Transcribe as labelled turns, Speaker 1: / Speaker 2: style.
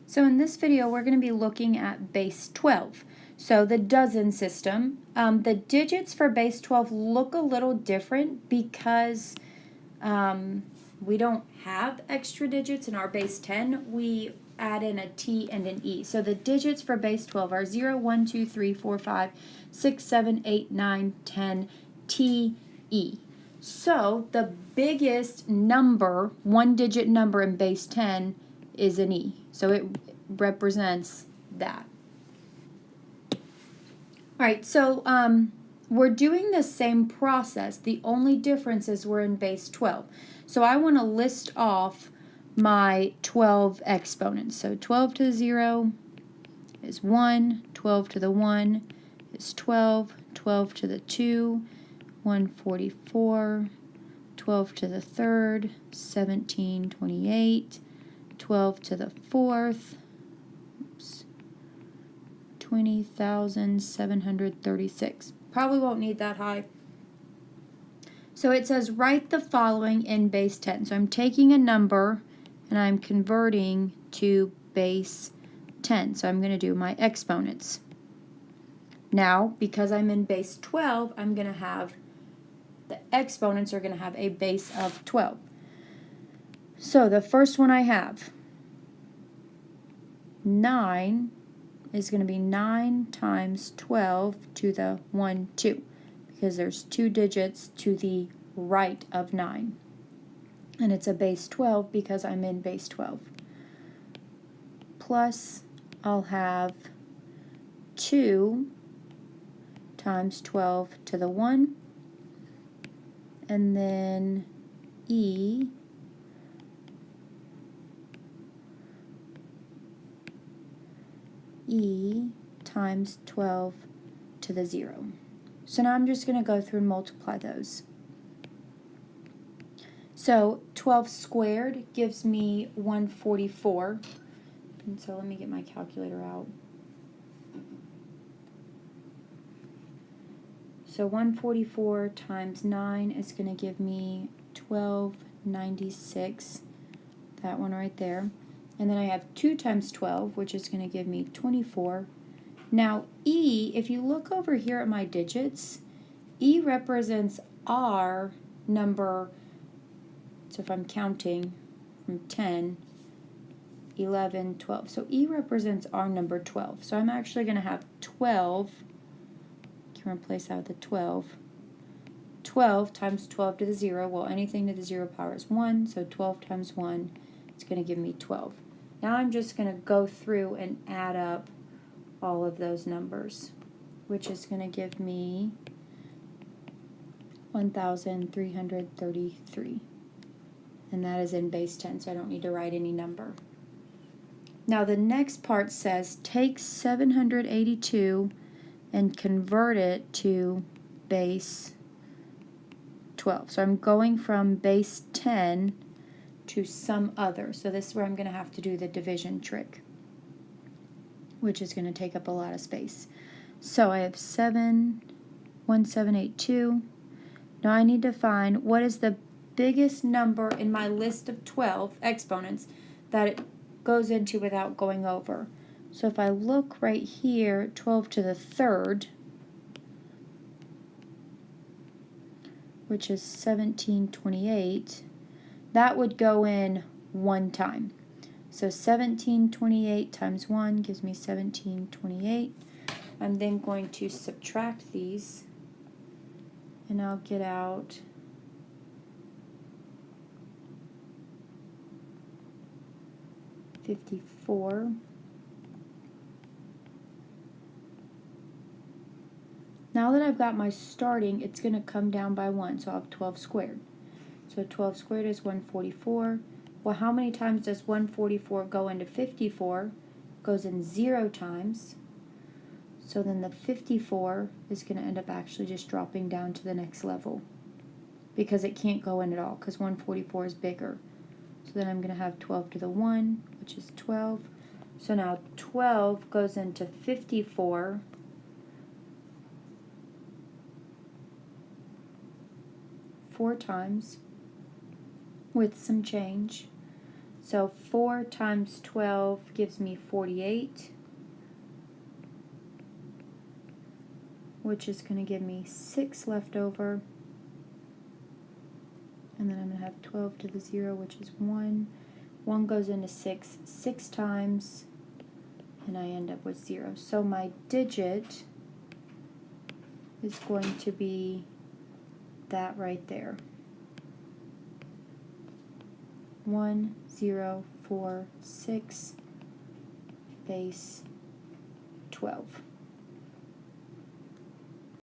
Speaker 1: So in this video, we're going to be looking at base 12. So the dozen system. The digits for base 12 look a little different because we don't have extra digits in our base 10. We add in a T and an E. So the digits for base 12 are 0, 1, 2, 3, 4, 5, 6, 7, 8, 9, 10, T, E. So the biggest number, one-digit number in base 10 is an E. So it represents that. All right, so we're doing the same process. The only difference is we're in base 12. So I want to list off my 12 exponents. So 12 to the 0 is 1, 12 to the 1 is 12, 12 to the 2, 144, 12 to the 3rd, 1728, 12 to the 4th, 20,736. Probably won't need that high. So it says write the following in base 10. So I'm taking a number and I'm converting to base 10. So I'm going to do my exponents. Now, because I'm in base 12, I'm going to have the exponents are going to have a base of 12. So the first one I have, 9 is going to be 9 times 12 to the 1, 2, because there's 2 digits to the right of 9. And it's a base 12 because I'm in base 12. Plus, I'll have 2 times 12 to the 1, and then E times 12 to the 0. So now I'm just going to go through and multiply those. So 12 squared gives me 144. And so let me get my calculator out. So 144 times 9 is going to give me 1296. That one right there. And then I have 2 times 12, which is going to give me 24. Now, E, if you look over here at my digits, E represents our number. So if I'm counting from 10, 11, 12. So E represents our number 12. So I'm actually going to have 12. Can replace that with a 12. 12 times 12 to the 0. Well, anything to the 0 power is 1. So 12 times 1 is going to give me 12. Now I'm just going to go through and add up all of those numbers, which is going to give me 1,333. And that is in base 10, so I don't need to write any number. Now the next part says take 782 and convert it to base 12. So I'm going from base 10 to some other. So this is where I'm going to have to do the division trick, which is going to take up a lot of space. So I have 1782. Now I need to find what is the biggest number in my list of 12 exponents that it goes into without going over. So if I look right here, 12 to the 3rd, which is 1728, that would go in one time. So 1728 times 1 gives me 1728. I'm then going to subtract these, and I'll get out 54. Now that I've got my starting, it's going to come down by 1, so I'll have 12 squared. So 12 squared is 144. Well, how many times does 144 go into 54? Goes in 0 times. So then the 54 is going to end up actually just dropping down to the next level, because it can't go in at all, because 144 is bigger. So then I'm going to have 12 to the 1, which is 12. So now 12 goes into 54. Four times with some change. So 4 times 12 gives me 48, which is going to give me 6 left over. And then I'm going to have 12 to the 0, which is 1. 1 goes into 6 times, and I end up with 0. So my digit is going to be that right there. 1, 0, 4, 6, base 12.